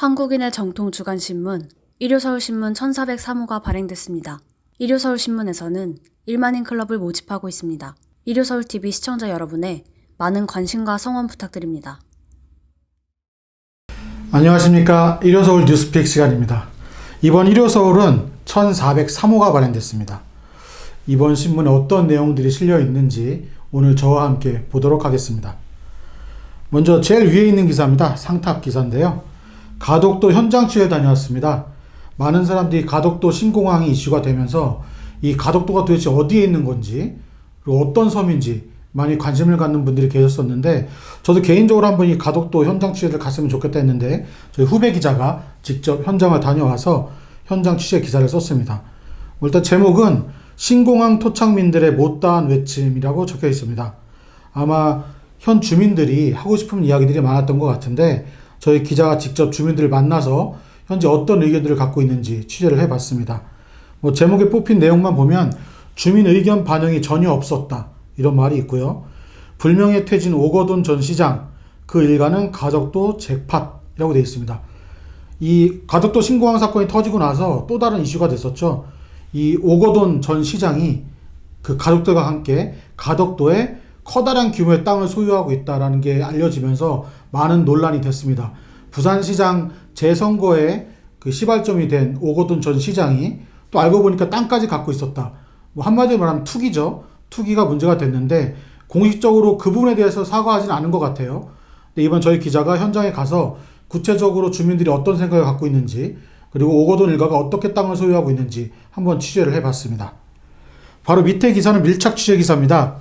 한국인의 정통 주간신문 일요서울신문 1403호가 발행됐습니다. 일요서울신문에서는 1만인 클럽을 모집하고 있습니다. 일요서울TV 시청자 여러분의 많은 관심과 성원 부탁드립니다. 안녕하십니까. 일요서울 뉴스픽 시간입니다. 이번 일요서울은 1403호가 발행됐습니다. 이번 신문에 어떤 내용들이 실려 있는지 오늘 저와 함께 보도록 하겠습니다. 먼저 제일 위에 있는 기사입니다. 상탑 기사인데요. 가덕도 현장 취재 다녀왔습니다. 많은 사람들이 가덕도 신공항이 이슈가 되면서 이 가덕도가 도대체 어디에 있는 건지 그리고 어떤 섬인지 많이 관심을 갖는 분들이 계셨었는데, 저도 개인적으로 한번 이 가덕도 현장 취재를 갔으면 좋겠다 했는데 저희 후배 기자가 직접 현장을 다녀와서 현장 취재 기사를 썼습니다. 일단 제목은 신공항 토착민들의 못다한 외침이라고 적혀 있습니다. 아마 현 주민들이 하고 싶은 이야기들이 많았던 것 같은데 저희 기자가 직접 주민들을 만나서 현재 어떤 의견들을 갖고 있는지 취재를 해봤습니다. 제목에 뽑힌 내용만 보면 주민 의견 반영이 전혀 없었다, 이런 말이 있고요. 불명예 퇴진 오거돈 전 시장, 그 일가는 가덕도 잭팟이라고 되어 있습니다. 이 가덕도 신공항 사건이 터지고 나서 또 다른 이슈가 됐었죠. 이 오거돈 전 시장이 그 가족들과 함께 가덕도에 커다란 규모의 땅을 소유하고 있다는 게 알려지면서 많은 논란이 됐습니다. 부산시장 재선거에 그 시발점이 된 오거돈 전 시장이 또 알고 보니까 땅까지 갖고 있었다. 한마디로 말하면 투기죠. 투기가 문제가 됐는데 공식적으로 그 부분에 대해서 사과하지는 않은 것 같아요. 근데 이번 저희 기자가 현장에 가서 구체적으로 주민들이 어떤 생각을 갖고 있는지, 그리고 오거돈 일가가 어떻게 땅을 소유하고 있는지 한번 취재를 해봤습니다. 바로 밑에 기사는 밀착 취재 기사입니다.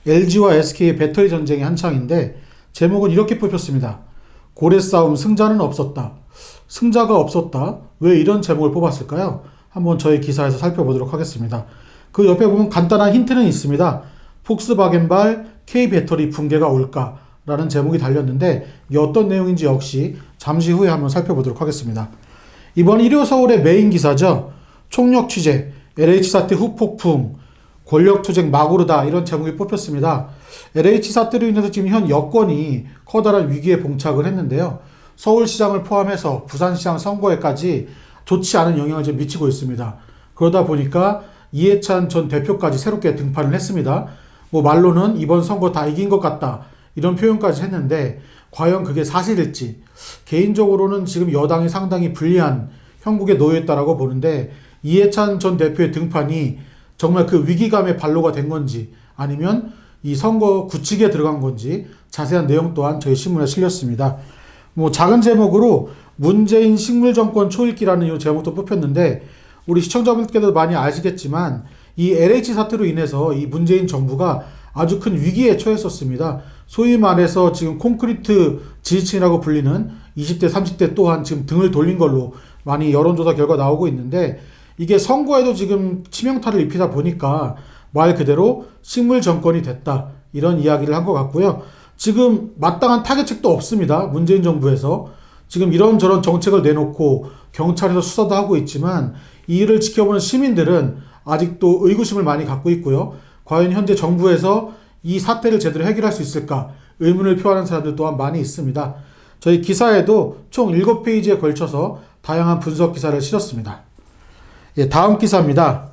LG와 SK의 배터리 전쟁이 한창인데 제목은 이렇게 뽑혔습니다. 고래 싸움 승자는 없었다. 승자가 없었다. 왜 이런 제목을 뽑았을까요? 한번 저희 기사에서 살펴보도록 하겠습니다. 그 옆에 보면 간단한 힌트는 있습니다. 폭스바겐발 K배터리 붕괴가 올까? 라는 제목이 달렸는데 이게 어떤 내용인지 역시 잠시 후에 한번 살펴보도록 하겠습니다. 이번 일요서울의 메인 기사죠. 총력 취재, LH 사태 후폭풍, 권력투쟁 막오르다, 이런 제목이 뽑혔습니다. LH 사태로 인해서 지금 현 여권이 커다란 위기에 봉착을 했는데요. 서울시장을 포함해서 부산시장 선거에까지 좋지 않은 영향을 좀 미치고 있습니다. 그러다 보니까 이해찬 전 대표까지 새롭게 등판을 했습니다. 말로는 이번 선거 다 이긴 것 같다, 이런 표현까지 했는데 과연 그게 사실일지, 개인적으로는 지금 여당이 상당히 불리한 형국에 놓여 있다라고 보는데 이해찬 전 대표의 등판이 정말 그 위기감의 발로가 된 건지 아니면 이 선거 굳히기에 들어간 건지 자세한 내용 또한 저희 신문에 실렸습니다. 작은 제목으로 문재인 식물정권 초읽기라는 이 제목도 뽑혔는데 우리 시청자분들께도 많이 아시겠지만 이 LH 사태로 인해서 이 문재인 정부가 아주 큰 위기에 처했었습니다. 소위 말해서 지금 콘크리트 지지층이라고 불리는 20대, 30대 또한 지금 등을 돌린 걸로 많이 여론조사 결과 나오고 있는데, 이게 선거에도 지금 치명타를 입히다 보니까 말 그대로 식물 정권이 됐다, 이런 이야기를 한 것 같고요. 지금 마땅한 타겟책도 없습니다. 문재인 정부에서 지금 이런저런 정책을 내놓고 경찰에서 수사도 하고 있지만 이 일을 지켜보는 시민들은 아직도 의구심을 많이 갖고 있고요. 과연 현재 정부에서 이 사태를 제대로 해결할 수 있을까 의문을 표하는 사람들 또한 많이 있습니다. 저희 기사에도 총 7페이지에 걸쳐서 다양한 분석 기사를 실었습니다. 다음 기사입니다.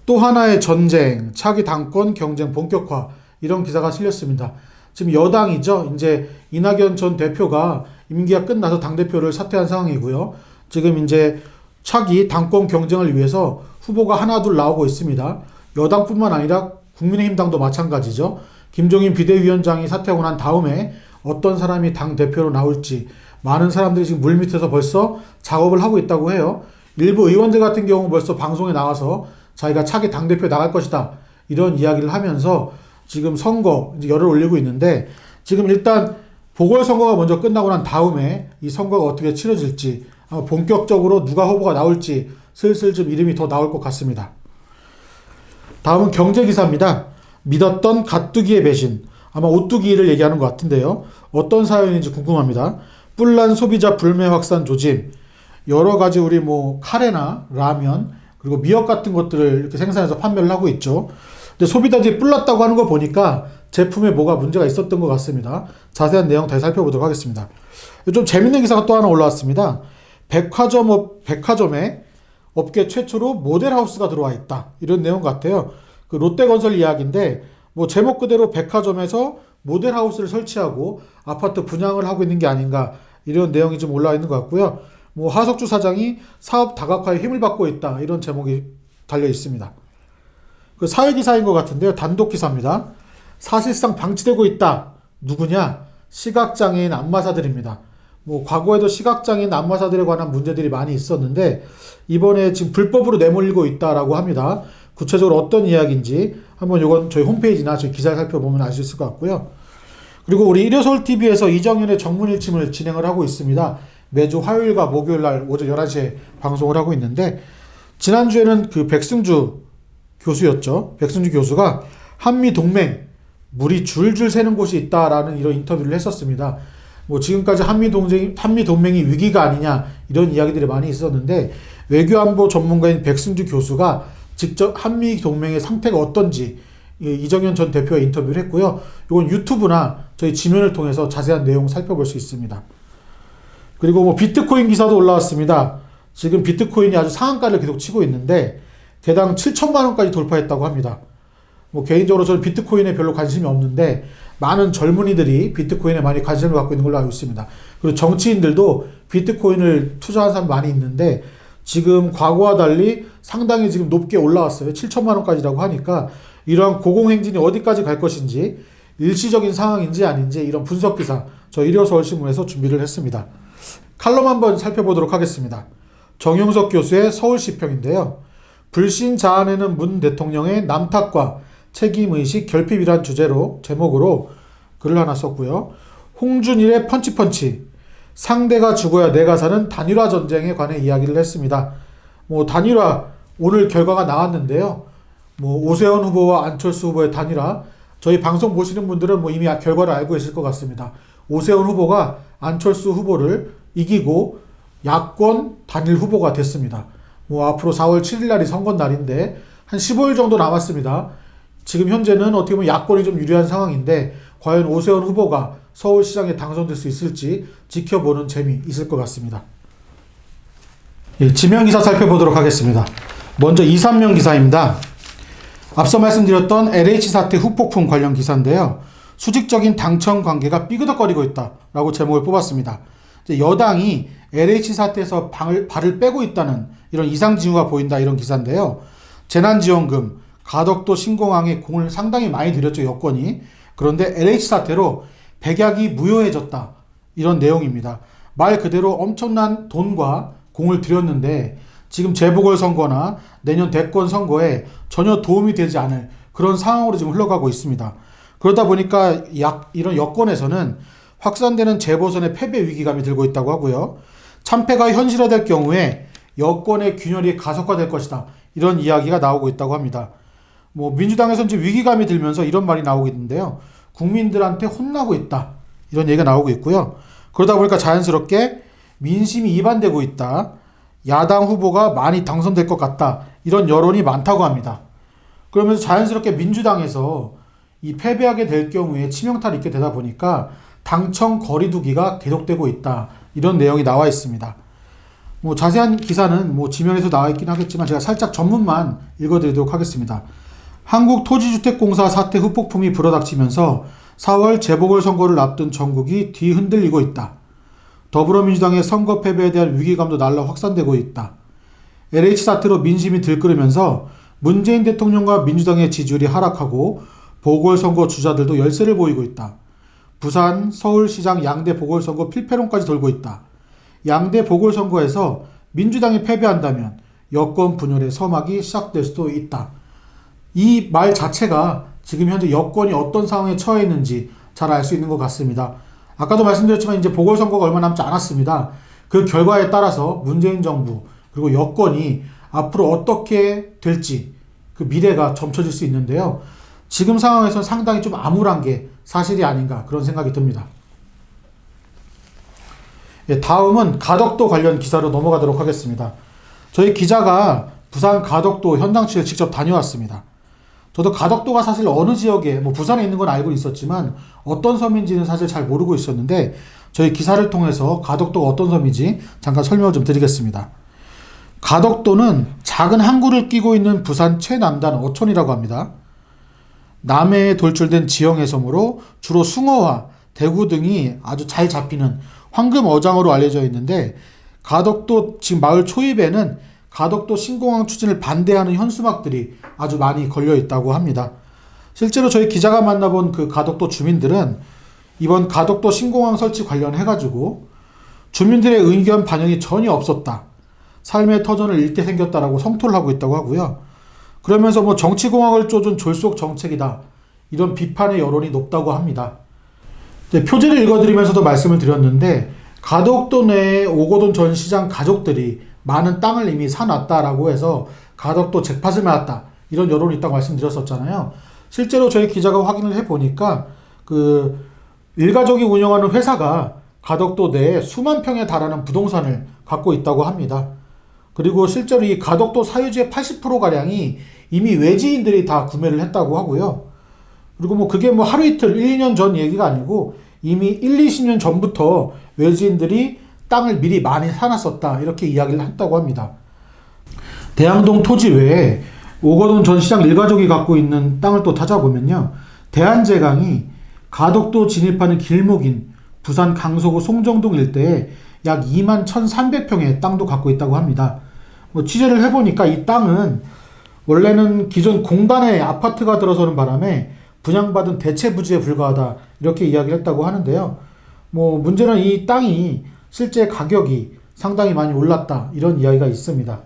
또 하나의 전쟁, 차기 당권 경쟁 본격화, 이런 기사가 실렸습니다. 지금 여당이죠. 이제 이낙연 전 대표가 임기가 끝나서 당대표를 사퇴한 상황이고요. 지금 이제 차기 당권 경쟁을 위해서 후보가 하나둘 나오고 있습니다. 여당뿐만 아니라 국민의힘당도 마찬가지죠. 김종인 비대위원장이 사퇴하고 난 다음에 어떤 사람이 당대표로 나올지 많은 사람들이 지금 물밑에서 벌써 작업을 하고 있다고 해요. 일부 의원들 같은 경우 벌써 방송에 나와서 자기가 차기 당대표에 나갈 것이다, 이런 이야기를 하면서 지금 선거 이제 열을 올리고 있는데, 지금 일단 보궐선거가 먼저 끝나고 난 다음에 이 선거가 어떻게 치러질지, 본격적으로 누가 후보가 나올지 슬슬 좀 이름이 더 나올 것 같습니다. 다음은 경제기사입니다. 믿었던 가뚜기의 배신, 아마 오뚜기를 얘기하는 것 같은데요. 어떤 사연인지 궁금합니다. 뿔난 소비자 불매 확산 조짐, 여러 가지 우리 카레나 라면 그리고 미역 같은 것들을 이렇게 생산해서 판매를 하고 있죠. 근데 소비자들이 뿔났다고 하는 거 보니까 제품에 뭐가 문제가 있었던 것 같습니다. 자세한 내용 다시 살펴보도록 하겠습니다. 좀 재밌는 기사가 또 하나 올라왔습니다. 백화점에 업계 최초로 모델하우스가 들어와 있다. 이런 내용 같아요. 그 롯데건설 이야기인데 뭐 제목 그대로 백화점에서 모델하우스를 설치하고 아파트 분양을 하고 있는 게 아닌가 이런 내용이 좀 올라와 있는 것 같고요. 뭐 하석주 사장이 사업 다각화에 힘을 받고 있다. 이런 제목이 달려 있습니다. 그 사회 기사인 것 같은데요. 단독 기사입니다. 사실상 방치되고 있다. 누구냐? 시각장애인 안마사들입니다. 뭐 과거에도 시각장애인 안마사들에 관한 문제들이 많이 있었는데 이번에 지금 불법으로 내몰리고 있다라고 합니다. 구체적으로 어떤 이야기인지 한번 이건 저희 홈페이지나 저희 기사를 살펴보면 알 수 있을 것 같고요. 그리고 우리 일요서울TV에서 이정현의 정문일침을 진행을 하고 있습니다. 매주 화요일과 목요일날 오전 11시에 방송을 하고 있는데 지난주에는 그 백승주 교수였죠. 백승주 교수가 한미동맹 물이 줄줄 새는 곳이 있다라는 이런 인터뷰를 했었습니다. 뭐 지금까지 한미동맹이 위기가 아니냐 이런 이야기들이 많이 있었는데 외교안보 전문가인 백승주 교수가 직접 한미동맹의 상태가 어떤지 이정현 전 대표와 인터뷰를 했고요. 이건 유튜브나 저희 지면을 통해서 자세한 내용 살펴볼 수 있습니다. 그리고 뭐 비트코인 기사도 올라왔습니다. 지금 비트코인이 아주 상한가를 계속 치고 있는데 개당 7천만 원까지 돌파했다고 합니다. 뭐 개인적으로 저는 비트코인에 별로 관심이 없는데 많은 젊은이들이 비트코인에 많이 관심을 갖고 있는 걸로 알고 있습니다. 그리고 정치인들도 비트코인을 투자한 사람 많이 있는데 지금 과거와 달리 상당히 지금 높게 올라왔어요. 7천만 원까지라고 하니까 이러한 고공행진이 어디까지 갈 것인지 일시적인 상황인지 아닌지 이런 분석 기사 저 일요서울신문에서 준비를 했습니다. 칼럼 한번 살펴보도록 하겠습니다. 정용석 교수의 서울시평인데요. 불신 자아내는 문 대통령의 남탓과 책임의식 결핍이란 주제로 제목으로 글을 하나 썼고요. 홍준일의 펀치펀치 상대가 죽어야 내가 사는 단일화 전쟁에 관해 이야기를 했습니다. 뭐 단일화 오늘 결과가 나왔는데요. 뭐 오세훈 후보와 안철수 후보의 단일화 저희 방송 보시는 분들은 뭐 이미 결과를 알고 계실 것 같습니다. 오세훈 후보가 안철수 후보를 이기고 야권 단일 후보가 됐습니다. 뭐 앞으로 4월 7일 날이 선거 날인데 한 15일 정도 남았습니다. 지금 현재는 어떻게 보면 야권이 좀 유리한 상황인데 과연 오세훈 후보가 서울시장에 당선될 수 있을지 지켜보는 재미 있을 것 같습니다. 예, 지면 기사 살펴보도록 하겠습니다. 먼저 2~3면 기사입니다. 앞서 말씀드렸던 LH 사태 후폭풍 관련 기사인데요. 수직적인 당청 관계가 삐그덕거리고 있다라고 제목을 뽑았습니다. 여당이 LH 사태에서 발을 빼고 있다는 이런 이상 징후가 보인다 이런 기사인데요. 재난지원금, 가덕도 신공항에 공을 상당히 많이 들였죠 여권이. 그런데 LH 사태로 백약이 무효해졌다 이런 내용입니다. 말 그대로 엄청난 돈과 공을 들였는데 지금 재보궐선거나 내년 대권 선거에 전혀 도움이 되지 않을 그런 상황으로 지금 흘러가고 있습니다. 그러다 보니까 이런 여권에서는 확산되는 재보선의 패배 위기감이 들고 있다고 하고요. 참패가 현실화될 경우에 여권의 균열이 가속화될 것이다. 이런 이야기가 나오고 있다고 합니다. 뭐 민주당에서는 이제 위기감이 들면서 이런 말이 나오고 있는데요. 국민들한테 혼나고 있다. 이런 얘기가 나오고 있고요. 그러다 보니까 자연스럽게 민심이 이반되고 있다. 야당 후보가 많이 당선될 것 같다. 이런 여론이 많다고 합니다. 그러면서 자연스럽게 민주당에서 이 패배하게 될 경우에 치명타를 입게 되다 보니까 당청 거리두기가 계속되고 있다. 이런 내용이 나와 있습니다. 뭐 자세한 기사는 뭐 지면에서 나와 있긴 하겠지만 제가 살짝 전문만 읽어드리도록 하겠습니다. 한국토지주택공사 사태 후폭풍이 불어닥치면서 4월 재보궐선거를 앞둔 전국이 뒤흔들리고 있다. 더불어민주당의 선거 패배에 대한 위기감도 날라 확산되고 있다. LH 사태로 민심이 들끓으면서 문재인 대통령과 민주당의 지지율이 하락하고 보궐선거 주자들도 열세를 보이고 있다. 부산, 서울시장 양대 보궐선거 필패론까지 돌고 있다. 양대 보궐선거에서 민주당이 패배한다면 여권 분열의 서막이 시작될 수도 있다. 이 말 자체가 지금 현재 여권이 어떤 상황에 처해 있는지 잘 알 수 있는 것 같습니다. 아까도 말씀드렸지만 이제 보궐선거가 얼마 남지 않았습니다. 그 결과에 따라서 문재인 정부 그리고 여권이 앞으로 어떻게 될지 그 미래가 점쳐질 수 있는데요. 지금 상황에서는 상당히 좀 암울한 게 사실이 아닌가 그런 생각이 듭니다. 예, 다음은 가덕도 관련 기사로 넘어가도록 하겠습니다. 저희 기자가 부산 가덕도 현장치를 직접 다녀왔습니다. 저도 가덕도가 사실 어느 지역에 뭐 부산에 있는 건 알고 있었지만 어떤 섬인지는 사실 잘 모르고 있었는데 저희 기사를 통해서 가덕도가 어떤 섬인지 잠깐 설명을 좀 드리겠습니다. 가덕도는 작은 항구를 끼고 있는 부산 최남단 어촌이라고 합니다. 남해에 돌출된 지형의 섬으로 주로 숭어와 대구 등이 아주 잘 잡히는 황금 어장으로 알려져 있는데, 가덕도 지금 마을 초입에는 가덕도 신공항 추진을 반대하는 현수막들이 아주 많이 걸려 있다고 합니다. 실제로 저희 기자가 만나본 그 가덕도 주민들은 이번 가덕도 신공항 설치 관련해가지고 주민들의 의견 반영이 전혀 없었다, 삶의 터전을 잃게 생겼다라고 성토를 하고 있다고 하고요. 그러면서 뭐 정치공학을 쫓은 졸속 정책이다, 이런 비판의 여론이 높다고 합니다. 표지를 읽어드리면서도 말씀을 드렸는데, 가덕도 내에 오거돈 전 시장 가족들이 많은 땅을 이미 사놨다라고 해서 가덕도 잭팟을 맞았다, 이런 여론이 있다고 말씀드렸었잖아요. 실제로 저희 기자가 확인을 해보니까 그 일가족이 운영하는 회사가 가덕도 내에 수만 평에 달하는 부동산을 갖고 있다고 합니다. 그리고 실제로 이 가덕도 사유지의 80%가량이 이미 외지인들이 다 구매를 했다고 하고요. 그리고 뭐 그게 뭐 하루 이틀, 1, 2년 전 얘기가 아니고 이미 1, 20년 전부터 외지인들이 땅을 미리 많이 사놨었다, 이렇게 이야기를 했다고 합니다. 대항동 토지 외에 오거돈 전 시장 일가족이 갖고 있는 땅을 또 찾아보면요, 대한제강이 가덕도 진입하는 길목인 부산 강서구 송정동 일대에 약 2만 1,300평의 땅도 갖고 있다고 합니다. 뭐 취재를 해보니까 이 땅은 원래는 기존 공단에 아파트가 들어서는 바람에 분양받은 대체 부지에 불과하다, 이렇게 이야기를 했다고 하는데요. 뭐 문제는 이 땅이 실제 가격이 상당히 많이 올랐다, 이런 이야기가 있습니다.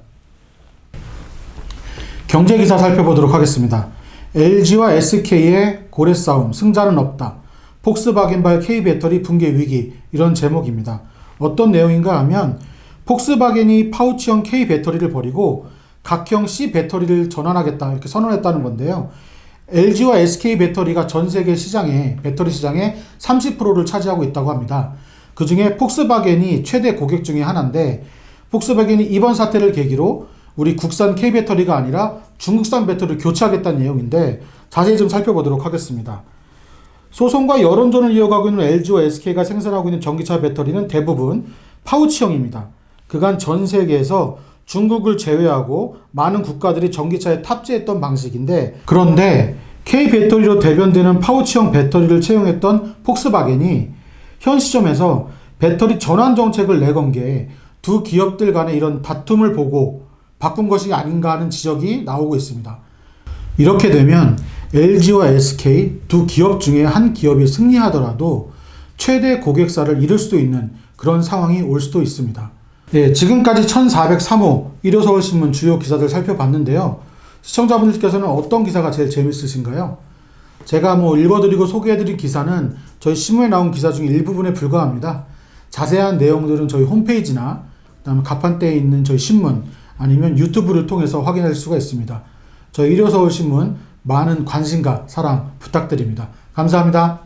경제기사 살펴보도록 하겠습니다. LG와 SK의 고래 싸움, 승자는 없다. 폭스바겐발 K배터리 붕괴 위기, 이런 제목입니다. 어떤 내용인가 하면, 폭스바겐이 파우치형 K배터리를 버리고 각형 C배터리를 전환하겠다, 이렇게 선언했다는 건데요. LG와 SK 배터리가 전 세계 시장에, 배터리 시장의 30%를 차지하고 있다고 합니다. 그 중에 폭스바겐이 최대 고객 중에 하나인데, 폭스바겐이 이번 사태를 계기로 우리 국산 K배터리가 아니라 중국산 배터리를 교체하겠다는 내용인데, 자세히 좀 살펴보도록 하겠습니다. 소송과 여론전을 이어가고 있는 LG와 SK가 생산하고 있는 전기차 배터리는 대부분 파우치형입니다. 그간 전 세계에서 중국을 제외하고 많은 국가들이 전기차에 탑재했던 방식인데, 그런데 K배터리로 대변되는 파우치형 배터리를 채용했던 폭스바겐이 현 시점에서 배터리 전환 정책을 내건 게 두 기업들 간의 이런 다툼을 보고 바꾼 것이 아닌가 하는 지적이 나오고 있습니다. 이렇게 되면 LG와 SK 두 기업 중에 한 기업이 승리하더라도 최대 고객사를 잃을 수도 있는 그런 상황이 올 수도 있습니다. 네, 지금까지 1403호 일요서울신문 주요 기사들 살펴봤는데요. 시청자분들께서는 어떤 기사가 제일 재밌으신가요? 제가 뭐 읽어드리고 소개해드린 기사는 저희 신문에 나온 기사 중 일부분에 불과합니다. 자세한 내용들은 저희 홈페이지나 그다음에 가판대에 있는 저희 신문, 아니면 유튜브를 통해서 확인할 수가 있습니다. 저희 일요서울신문 많은 관심과 사랑 부탁드립니다. 감사합니다.